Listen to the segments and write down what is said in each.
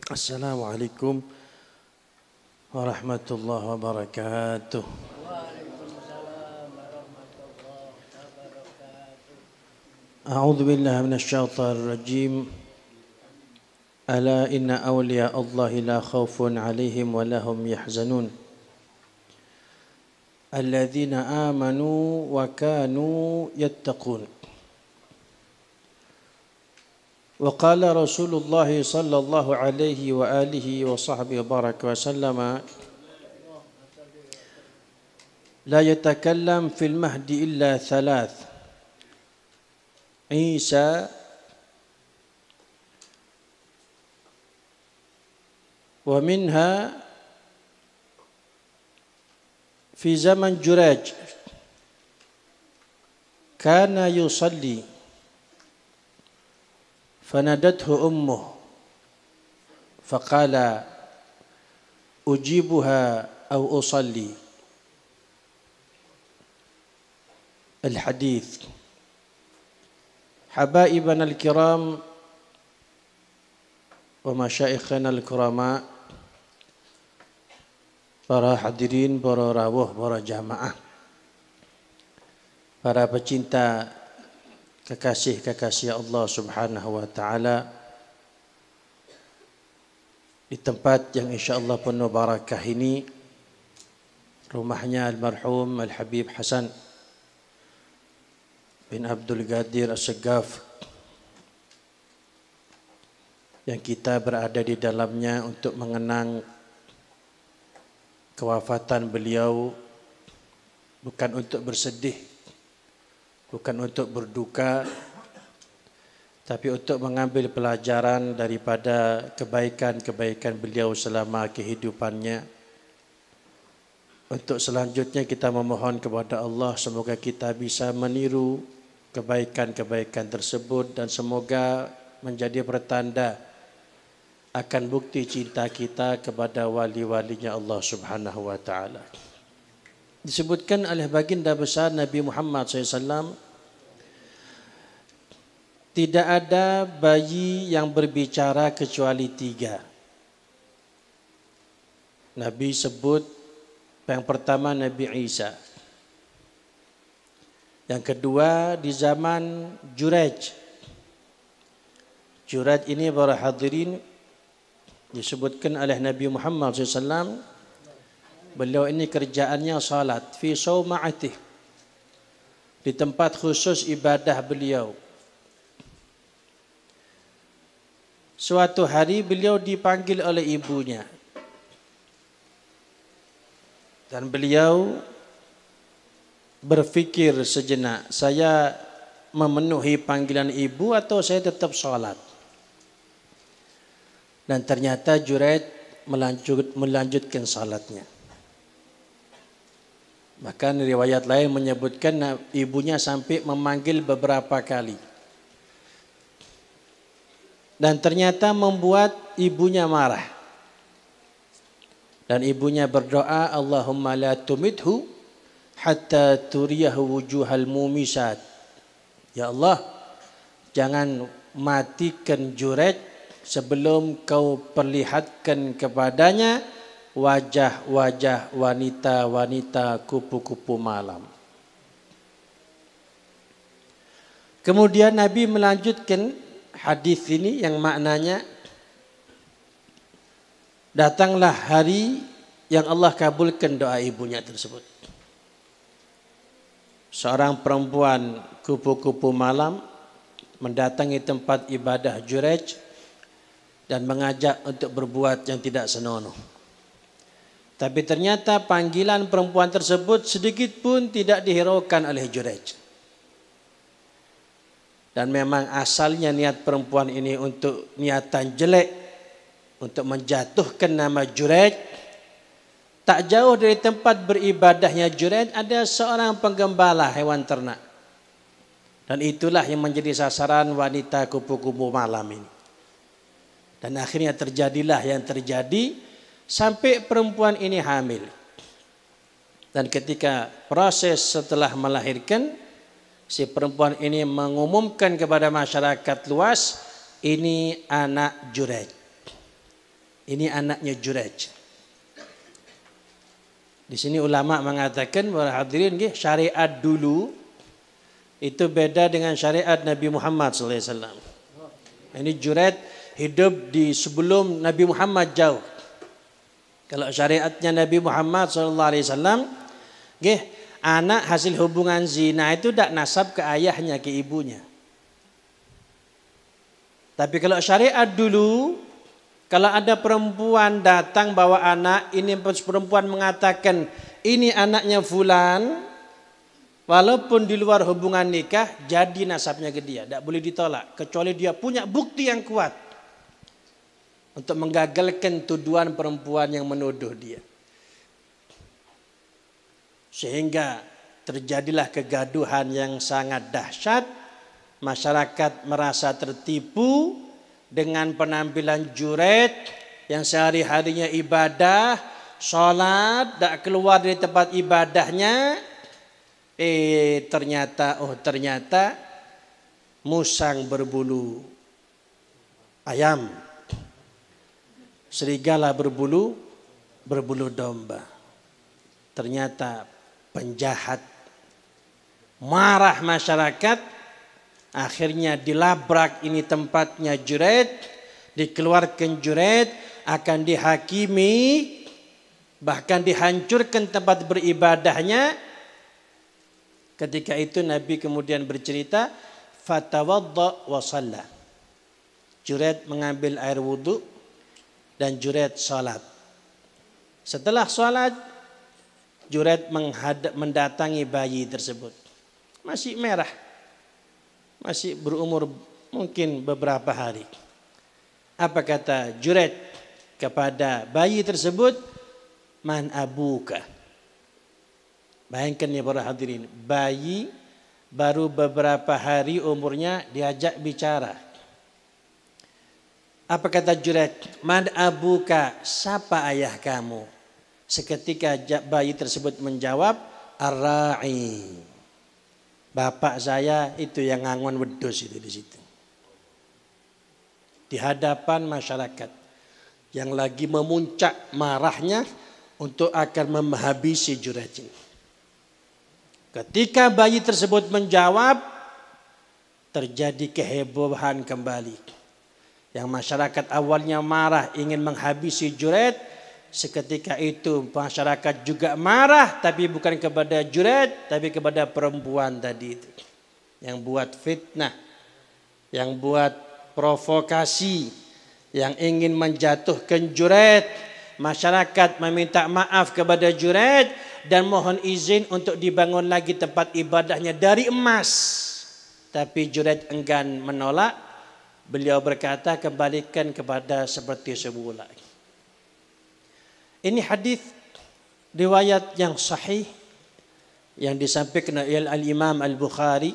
Assalamualaikum warahmatullahi wabarakatuh. A'udzu billahi minasyaitonir rajim. Ala inna awliya Allahi la khaufun 'alaihim wa lahum yahzanun. Alladzina amanu wa kanu yattaqun. Wa qala Rasulullah sallallahu alaihi wa alihi wa sahbihi baraka wa sallama la yatakallam fil mahdi illa thalath Isa wa minha fi zaman Juraj kana yusalli فنادته أمه فقال أجيبها أو أصلي. الحديث. حبائبنا الكرام ومشايخنا الكرماء، para hadirin, para rawuh, para jamaah, para pecinta kekasih-kekasih Allah Subhanahu wa taala, di tempat yang insyaallah penuh barakah ini, rumahnya almarhum Al-Habib Hasan bin Abdul Qadir As-Saggaf, yang kita berada di dalamnya untuk mengenang kewafatan beliau, bukan untuk bersedih, bukan untuk berduka, tapi untuk mengambil pelajaran daripada kebaikan-kebaikan beliau selama kehidupannya. Untuk selanjutnya kita memohon kepada Allah semoga kita bisa meniru kebaikan-kebaikan tersebut dan semoga menjadi pertanda akan bukti cinta kita kepada wali-walinya Allah Subhanahu wa taala. Disebutkan oleh baginda besar Nabi Muhammad SAW, tidak ada bayi yang berbicara kecuali 3. Nabi sebut yang pertama Nabi Isa, yang kedua di zaman Juraj. Juraj ini para hadirin disebutkan oleh Nabi Muhammad SAW, beliau ini kerjaannya salat fi sauma'atih, di tempat khusus ibadah beliau. Suatu hari beliau dipanggil oleh ibunya, dan beliau berfikir sejenak, saya memenuhi panggilan ibu atau saya tetap salat? Dan ternyata Juraj melanjutkan salatnya. Bahkan riwayat lain menyebutkan ibunya sampai memanggil beberapa kali. Dan ternyata membuat ibunya marah. Dan ibunya berdoa, Allahumma la tumithu hatta turiyahu wujuhal mumisat. Ya Allah, jangan matikan Juraj sebelum kau perlihatkan kepadanya wajah-wajah wanita-wanita kupu-kupu malam. Kemudian Nabi melanjutkan hadis ini yang maknanya, datanglah hari yang Allah kabulkan doa ibunya tersebut. Seorang perempuan kupu-kupu malam mendatangi tempat ibadah Juraj dan mengajak untuk berbuat yang tidak senonoh. Tapi ternyata panggilan perempuan tersebut sedikit pun tidak dihiraukan oleh Juraj. Dan memang asalnya niat perempuan ini untuk niatan jelek, untuk menjatuhkan nama Juraj. Tak jauh dari tempat beribadahnya Juraj ada seorang penggembala hewan ternak. Dan itulah yang menjadi sasaran wanita kupu-kupu malam ini. Dan akhirnya terjadilah yang terjadi, sampai perempuan ini hamil. Dan ketika proses setelah melahirkan, si perempuan ini mengumumkan kepada masyarakat luas, ini anak Juraj. Ini anaknya Jurayj. Di sini ulama mengatakan bahwa hadirin syariat dulu itu beda dengan syariat Nabi Muhammad SAW. Ini Jurayj hidup di sebelum Nabi Muhammad jauh. Kalau syariatnya Nabi Muhammad SAW, anak hasil hubungan zina itu tidak nasab ke ayahnya, ke ibunya. Tapi kalau syariat dulu, kalau ada perempuan datang bawa anak, ini perempuan mengatakan ini anaknya fulan, walaupun di luar hubungan nikah, jadi nasabnya ke dia, tidak boleh ditolak kecuali dia punya bukti yang kuat untuk menggagalkan tuduhan perempuan yang menuduh dia. Sehingga terjadilah kegaduhan yang sangat dahsyat, masyarakat merasa tertipu dengan penampilan Jurayj yang sehari-harinya ibadah, sholat, tak keluar dari tempat ibadahnya. Ternyata musang berbulu ayam, serigala berbulu domba. Ternyata penjahat. Marah masyarakat. Akhirnya dilabrak ini tempatnya Jurayj, dikeluarkan Jurayj, akan dihakimi, bahkan dihancurkan tempat beribadahnya. Ketika itu Nabi kemudian bercerita, fatawadda wa shalla. Jurayj mengambil air wudu dan Jurayj salat. Setelah salat, Jurayj mendatangi bayi tersebut. Masih merah. Masih berumur mungkin beberapa hari. Apa kata Jurayj kepada bayi tersebut? Man abuka. Bayangkan ya para hadirin, bayi baru beberapa hari umurnya diajak bicara. Apa kata Jurayj? Man abuka, siapa ayah kamu? Seketika bayi tersebut menjawab, ar-ra'i. Bapak saya itu yang ngangon wedhus itu di situ. Di hadapan masyarakat yang lagi memuncak marahnya untuk akan menghabisi Jurayj. Ketika bayi tersebut menjawab, terjadi kehebohan kembali. Yang masyarakat awalnya marah ingin menghabisi Jurayj, seketika itu masyarakat juga marah, tapi bukan kepada Jurayj, tapi kepada perempuan tadi itu. Yang buat fitnah, yang buat provokasi, yang ingin menjatuhkan Jurayj. Masyarakat meminta maaf kepada Jurayj dan mohon izin untuk dibangun lagi tempat ibadahnya dari emas. Tapi Jurayj enggan menolak. Beliau berkata, kembalikan kepada seperti semula. Ini hadis riwayat yang sahih yang disampaikan oleh Al-Imam Al-Bukhari.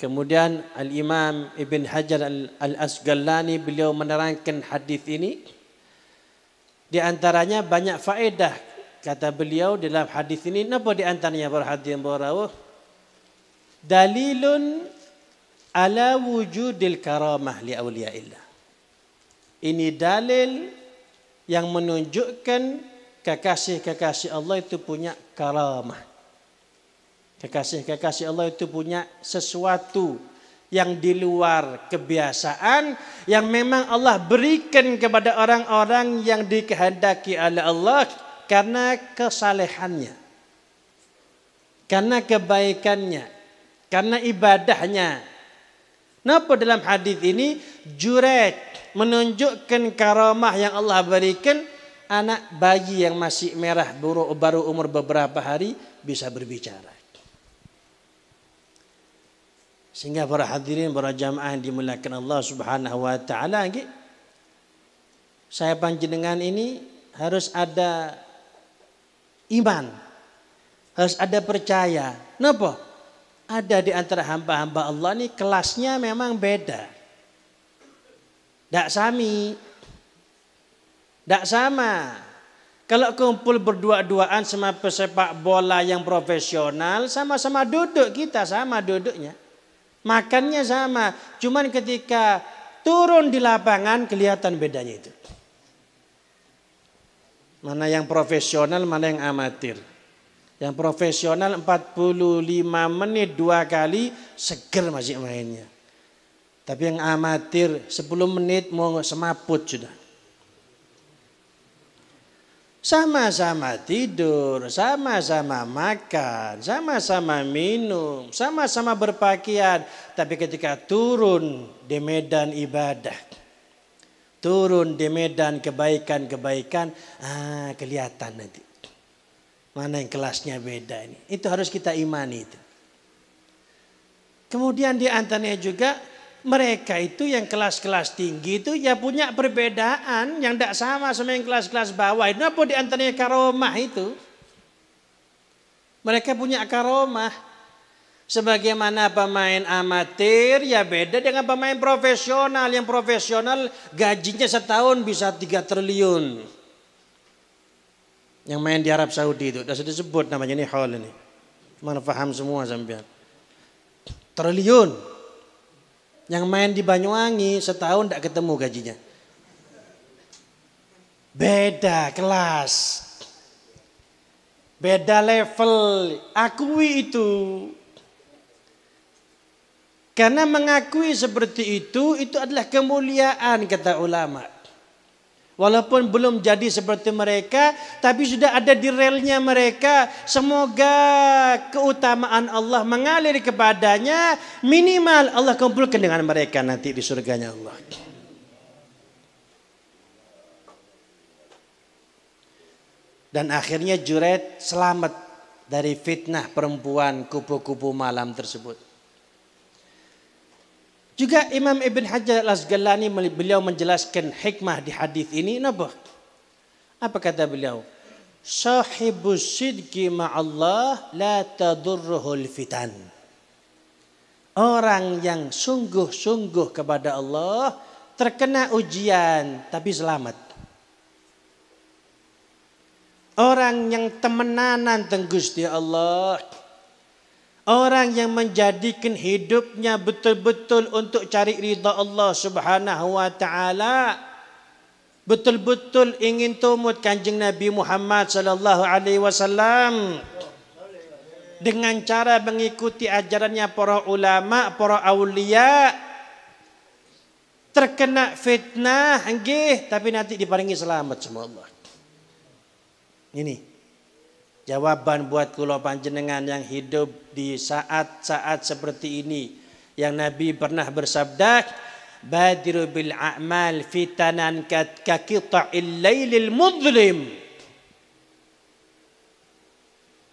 Kemudian Al-Imam Ibn Hajar Al-Asqalani beliau menerangkan hadis ini. Di antaranya banyak faedah kata beliau dalam hadis ini. Napa di antaranya perhatian barawah? Dalilun ala wujudil karamah li awliyaillah. Ini dalil yang menunjukkan kekasih-kekasih Allah itu punya karamah. Kekasih-kekasih Allah itu punya sesuatu yang di luar kebiasaan, yang memang Allah berikan kepada orang-orang yang dikehendaki oleh Allah karena kesalehannya, karena kebaikannya, karena ibadahnya. Napa dalam hadis ini Jurayj menunjukkan karamah yang Allah berikan, anak bayi yang masih merah baru umur beberapa hari bisa berbicara. Sehingga para hadirin, para jamaah yang dimuliakan Allah Subhanahu wa taala, saya panjenengan ini harus ada iman, harus ada percaya. Napa? Ada di antara hamba-hamba Allah ini kelasnya memang beda. Tak sama. Kalau kumpul berdua-duaan sama pesepak bola yang profesional, sama-sama duduk, kita sama duduknya. Makannya sama. Cuman ketika turun di lapangan kelihatan bedanya itu. Mana yang profesional, mana yang amatir. Yang profesional 45 menit 2 kali seger masih mainnya. Tapi yang amatir 10 menit mau semaput sudah. Sama-sama tidur, sama-sama makan, sama-sama minum, sama-sama berpakaian. Tapi ketika turun di medan ibadah, turun di medan kebaikan-kebaikan, kelihatan nanti. Mana yang kelasnya beda ini. Itu harus kita imani itu. Kemudian di antaranya juga mereka itu yang kelas-kelas tinggi itu ya punya perbedaan yang tidak sama yang kelas-kelas bawah. Itu apa di antaranya karomah itu. Mereka punya karomah. Sebagaimana pemain amatir ya beda dengan pemain profesional. Yang profesional gajinya setahun bisa 3 triliun. Yang main di Arab Saudi itu. Sudah disebut namanya ini hall ini. Mana paham semua sampean. Triliun. Yang main di Banyuwangi setahun tidak ketemu gajinya. Beda kelas. Beda level. Akui itu. Karena mengakui seperti itu adalah kemuliaan kata ulama. Walaupun belum jadi seperti mereka, tapi sudah ada di relnya mereka. Semoga keutamaan Allah mengalir kepadanya. Minimal Allah kumpulkan dengan mereka nanti di surganya Allah. Dan akhirnya Juraid selamat dari fitnah perempuan kupu-kupu malam tersebut. Juga Imam Ibn Hajar Al-Asqalani beliau menjelaskan hikmah di hadis ini. Apa kata beliau? Sahibus sidqi ma'allah la tadurruhul fitan. Orang yang sungguh-sungguh kepada Allah terkena ujian tapi selamat. Orang yang temenanan teng Gusti Allah. Orang yang menjadikan hidupnya betul-betul untuk cari ridha Allah Subhanahu wa taala. Betul-betul ingin tumut Kanjeng Nabi Muhammad sallallahu alaihi wasallam dengan cara mengikuti ajarannya para ulama, para aulia. Terkena fitnah nggih, tapi nanti diparingi selamat sama Allah. Ini jawaban buat kula panjenengan yang hidup di saat-saat seperti ini. Yang Nabi pernah bersabda, badiru bil a'mal fitanan ka qita'il lailil mudlim.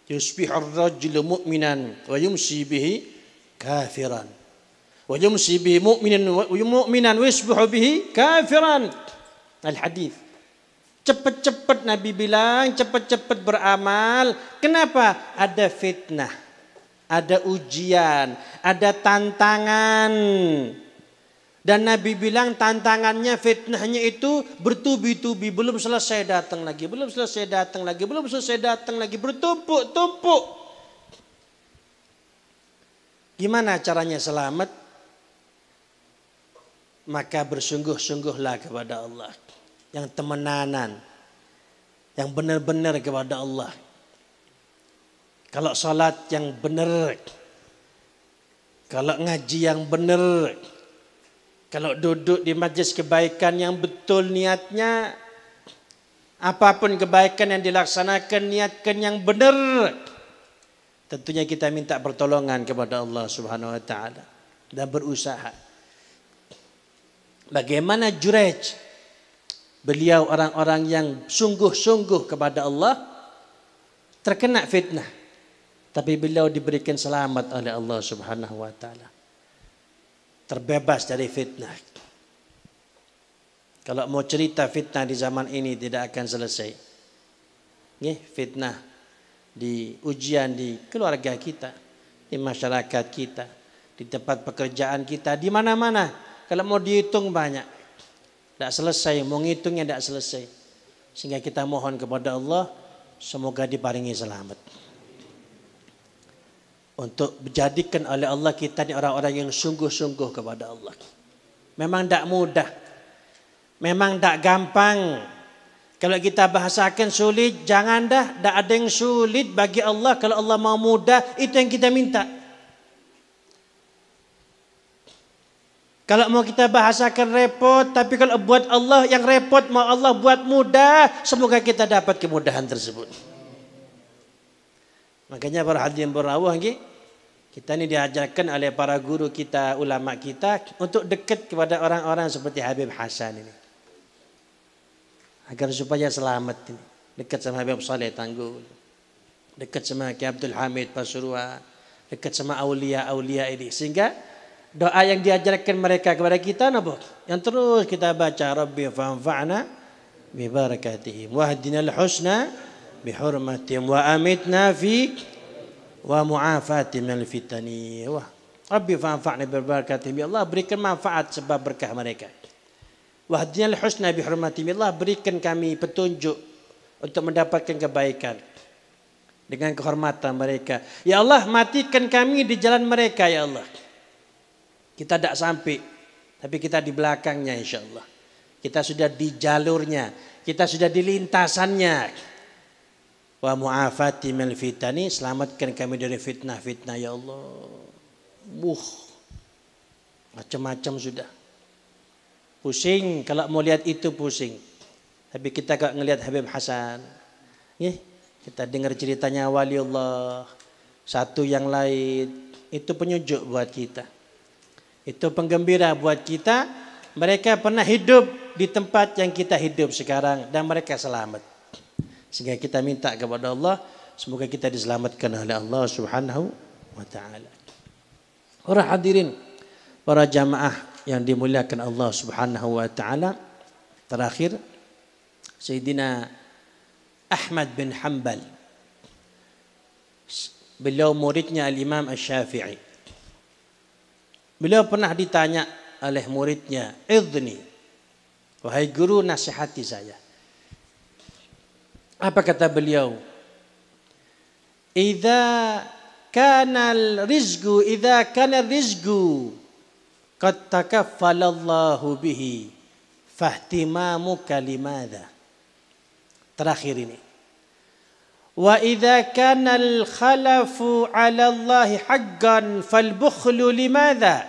Yusbihu ar-rajulu mu'minan wa yumsi bihi kafiran. Wa yumsi bihi mu'minan wa yusbihu bihi kafiran. Al-hadis. Cepat-cepat Nabi bilang, cepat-cepat beramal. Kenapa? Ada fitnah, ada ujian, ada tantangan. Dan Nabi bilang tantangannya, fitnahnya itu bertubi-tubi. Belum selesai datang lagi, belum selesai datang lagi, belum selesai datang lagi. Bertumpuk-tumpuk. Gimana caranya selamat? Maka bersungguh-sungguhlah kepada Allah. Yang temenanan, yang benar-benar kepada Allah. Kalau salat yang benar, kalau ngaji yang benar, kalau duduk di majlis kebaikan yang betul niatnya, apapun kebaikan yang dilaksanakan niatkan yang benar. Tentunya kita minta pertolongan kepada Allah Subhanahu wa taala dan berusaha. Bagaimana Juraij? Beliau orang-orang yang sungguh-sungguh kepada Allah terkena fitnah. Tapi beliau diberikan selamat oleh Allah Subhanahu wa taala. Terbebas dari fitnah. Kalau mau cerita fitnah di zaman ini tidak akan selesai. Fitnah di ujian di keluarga kita, di masyarakat kita, di tempat pekerjaan kita, di mana-mana. Kalau mau dihitung banyak. Tidak selesai, mau ngitungnya tidak selesai. Sehingga kita mohon kepada Allah, semoga diparingi selamat. Untuk dijadikan oleh Allah kita ini orang-orang yang sungguh-sungguh kepada Allah. Memang tidak mudah. Memang tidak gampang. Kalau kita bahasakan sulit, jangan dah. Tak ada yang sulit bagi Allah. Kalau Allah mau mudah, itu yang kita minta. Kalau mau kita bahasakan repot, tapi kalau buat Allah yang repot, mau Allah buat mudah, semoga kita dapat kemudahan tersebut. Makanya para hadirin berawah, kita ini diajarkan oleh para guru kita, ulama kita, untuk dekat kepada orang-orang seperti Habib Hasan ini. Agar supaya selamat ini. Dekat sama Habib Saleh Tanggul. Dekat sama Ki Abdul Hamid Pasuruan. Dekat sama aulia-aulia ini. Sehingga doa yang diajarkan mereka kepada kita, yang terus kita baca, Rabbi fanfa'na bi barakatihim wahdinal husna bi hurmatihim wa amitna fi wa mu'afati minal fitani. Wah, Rabbi fanfa'na bi barakatihim, ya Allah berikan manfaat sebab berkah mereka. Wahdinal husna bi hurmatihim, ya Allah berikan kami petunjuk untuk mendapatkan kebaikan dengan kehormatan mereka. Ya Allah matikan kami di jalan mereka, ya Allah. Kita tidak sampai, tapi kita di belakangnya insya Allah. Kita sudah di jalurnya, kita sudah di lintasannya. Wa mu'afati minal fitani, selamatkan kami dari fitnah-fitnah ya Allah. Macam-macam sudah. Pusing kalau mau lihat itu pusing. Tapi kita kalau ngelihat Habib Hasan, kita dengar ceritanya waliullah, satu yang lain, itu penyujuk buat kita. Itu penggembira buat kita. Mereka pernah hidup di tempat yang kita hidup sekarang dan mereka selamat. Sehingga kita minta kepada Allah, semoga kita diselamatkan oleh Allah Subhanahu wa taala. Para hadirin, para jamaah yang dimuliakan Allah Subhanahu wa taala. Terakhir, Sayyidina Ahmad bin Hanbal. Beliau muridnya Al-Imam Asy-Syafi'i. Beliau pernah ditanya oleh muridnya, "Idzni, wahai guru nasihati saya." Apa kata beliau? Idza kana rizqu qad takaffalallahu bihi fahtimamuka limadha. Terakhir ini. Wa idza kana al-khalafu 'ala Allah haqqan fal-bukhlu limadha?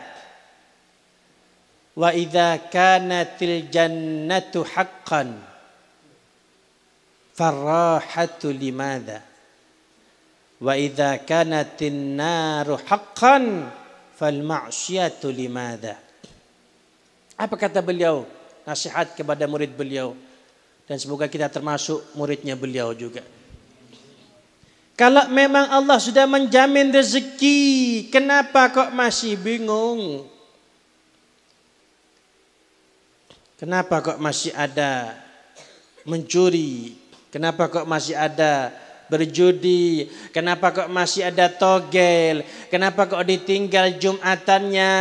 Wa idza kanatil jannatu haqqan farrahatu limadha? Wa idza kanatin naru haqqan fal-ma'siyatu limadha? Apa kata beliau? Nasihat kepada murid beliau, dan semoga kita termasuk muridnya beliau juga. Kalau memang Allah sudah menjamin rezeki, kenapa kok masih bingung? Kenapa kok masih ada mencuri? Kenapa kok masih ada berjudi? Kenapa kok masih ada togel? Kenapa kok ditinggal Jumatannya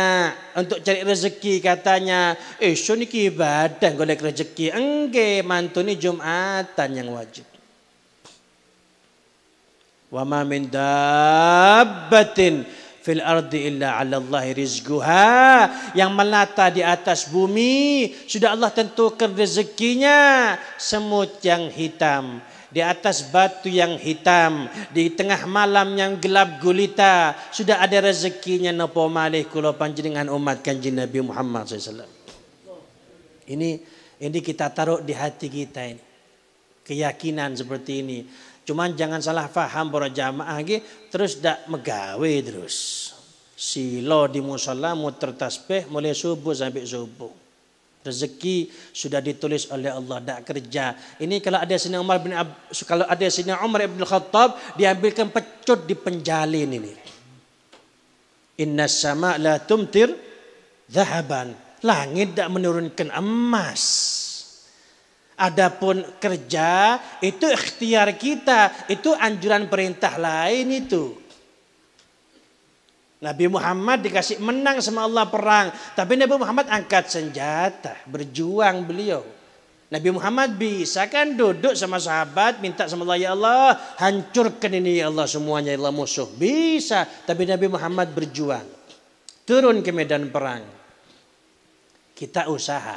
untuk cari rezeki katanya? So niki ibadah golek rezeki. Engge, mantuni Jumatan yang wajib. Wa ma min dabbatin fil ardi illa 'ala Allahi rizquha. Yang melata di atas bumi sudah Allah tentukan rezekinya. Semut yang hitam di atas batu yang hitam, di tengah malam yang gelap gulita, sudah ada rezekinya. Napa malih kula panjenengan umat Kanjeng Nabi Muhammad SAW. Ini kita taruh di hati kita ini. Keyakinan seperti ini. Cuman jangan salah faham para jamaah terus dak megawe terus. Silo di musala muter tasbih mulai subuh sampai subuh. Rezeki sudah ditulis oleh Allah, dak kerja. Ini kalau ada Sayyidina Umar bin Khattab diambilkan pecut di penjalin ini. Inna sama la tumtir zahaban. Langit dak menurunkan emas. Adapun kerja itu ikhtiar kita, itu anjuran perintah lain itu. Nabi Muhammad dikasih menang sama Allah perang, tapi Nabi Muhammad angkat senjata, berjuang beliau. Nabi Muhammad bisa kan duduk sama sahabat minta sama Allah, ya Allah hancurkan ini ya Allah semuanya ya Allah musuh. Bisa, tapi Nabi Muhammad berjuang. Turun ke medan perang. Kita usaha.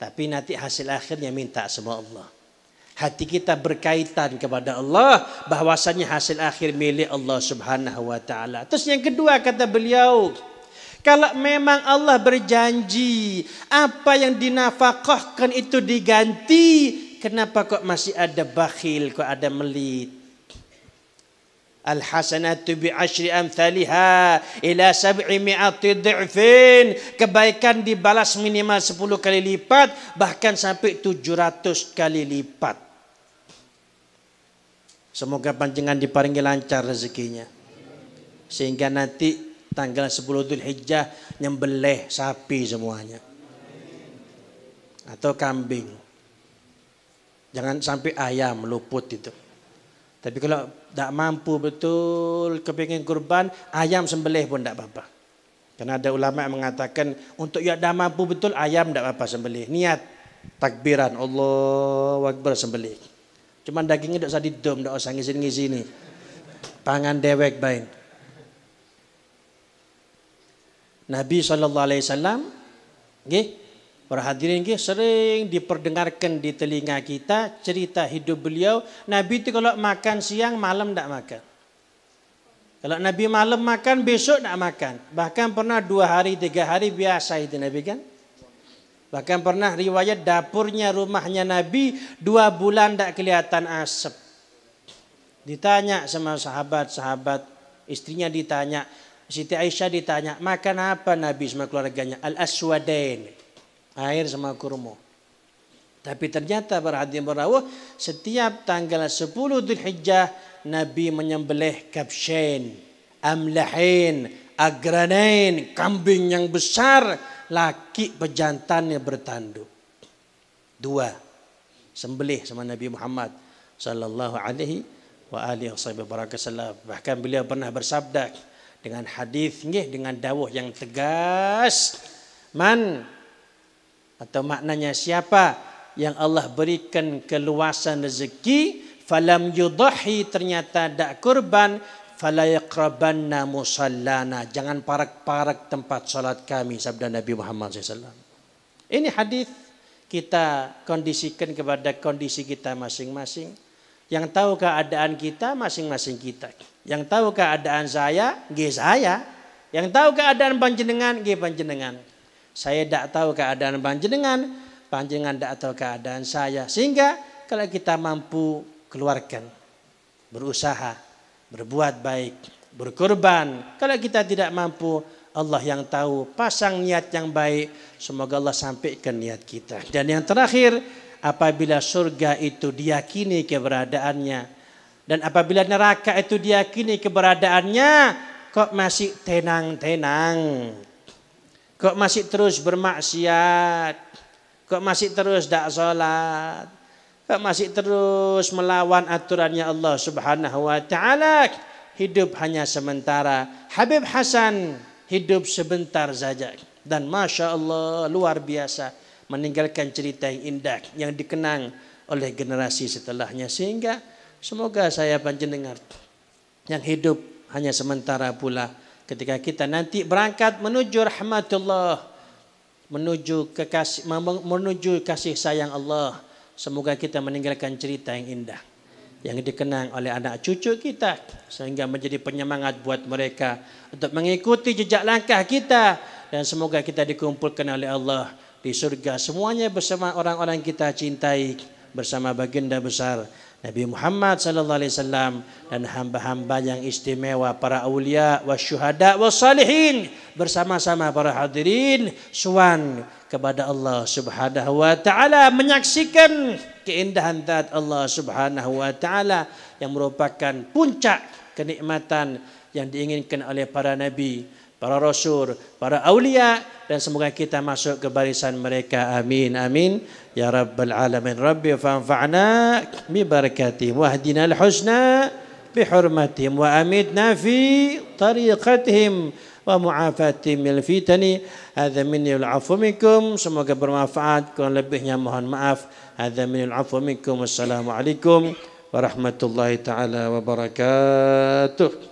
Tapi nanti hasil akhirnya minta sama Allah. Hati kita berkaitan kepada Allah, bahwasanya hasil akhir milik Allah Subhanahu wa taala. Terus yang kedua kata beliau, kalau memang Allah berjanji apa yang dinafkahkan itu diganti, kenapa kok masih ada bakhil, kok ada melit? Al-hasanatu bi asyri amthaliha ila 700 dhifin. Kebaikan dibalas minimal 10 kali lipat, bahkan sampai 700 kali lipat. Semoga panjenengan diparingi lancar rezekinya, sehingga nanti tanggal 10 Dzulhijjah nyembelih sapi semuanya atau kambing. Jangan sampai ayam luput itu. Tapi kalau tak mampu betul kepingin kurban, ayam sembelih pun tak apa-apa. Karena ada ulama yang mengatakan untuk yang tak mampu betul ayam tak apa-apa sembelih. Niat takbiran Allahu Akbar sembelih. Cuman dagingnya tak usah didom, tak usah ngisi-ngisi. Pangan dewek bain. Nabi SAW, para hadirin sering diperdengarkan di telinga kita cerita hidup beliau. Nabi itu kalau makan siang malam tidak makan. Kalau Nabi malam makan, besok tidak makan. Bahkan pernah 2 hari 3 hari biasa itu Nabi kan. Bahkan pernah riwayat dapurnya rumahnya Nabi 2 bulan tidak kelihatan asap. Ditanya sama sahabat-sahabat, istrinya ditanya, Siti Aisyah ditanya, makan apa Nabi sama keluarganya? Al-aswadain, air sama kurma. Tapi ternyata berhadirin berawah, setiap tanggal 10 Dzulhijjah Nabi menyembelih kabshain, amlahin, agranain, kambing yang besar, laki pejantannya bertanduk. 2 sembelih sama Nabi Muhammad sallallahu alaihi wa alihi wasallam. Bahkan beliau pernah bersabda dengan hadis dengan dawuh yang tegas, man atau maknanya siapa yang Allah berikan keluasan rezeki, falam yudhi, ternyata tak kurban, fala yaqrabanna musallana, jangan parak-parak tempat salat kami, sabda Nabi Muhammad SAW. Ini hadis kita kondisikan kepada kondisi kita masing-masing. Yang tahu keadaan kita masing-masing kita. Yang tahu keadaan saya, saya. Yang tahu keadaan panjenengan, panjenengan. Saya tidak tahu keadaan panjenengan, panjenengan tidak tahu keadaan saya. Sehingga kalau kita mampu keluarkan, berusaha, berbuat baik, berkorban. Kalau kita tidak mampu, Allah yang tahu, pasang niat yang baik. Semoga Allah sampaikan niat kita. Dan yang terakhir, apabila surga itu diyakini keberadaannya, dan apabila neraka itu diyakini keberadaannya, kok masih tenang-tenang, kok masih terus bermaksiat, kok masih terus tak sholat, kok masih terus melawan aturannya Allah Subhanahu wa taala, hidup hanya sementara. Habib Hasan hidup sebentar saja, dan Masya Allah luar biasa, meninggalkan cerita yang indah yang dikenang oleh generasi setelahnya. Sehingga semoga saya panjenengan yang hidup hanya sementara pula, ketika kita nanti berangkat menuju rahmatullah, menuju kasih sayang Allah, semoga kita meninggalkan cerita yang indah yang dikenang oleh anak cucu kita, sehingga menjadi penyemangat buat mereka untuk mengikuti jejak langkah kita. Dan semoga kita dikumpulkan oleh Allah di surga semuanya bersama orang-orang kita cintai, bersama baginda besar Nabi Muhammad sallallahu alaihi wasallam dan hamba-hamba yang istimewa, para aulia wasyuhada wassalihin, bersama-sama para hadirin suan kepada Allah Subhanahu wa taala, menyaksikan keindahan zat Allah Subhanahu wa taala yang merupakan puncak kenikmatan yang diinginkan oleh para nabi, para rasul, para aulia, dan semoga kita masuk ke barisan mereka. Amin amin ya rabbal alamin. Rabbi fanfa'na bi barakatihim wahdina al-husna bi hurmatihim wa amitna fi tariqatihim wa mu'afatihim min fitani. Hadza minni al-'afwu minkum. Semoga bermanfaat, kurang lebihnya mohon maaf. Hadza minni al-'afwu minkum. Wassalamualaikum warahmatullahi taala wabarakatuh.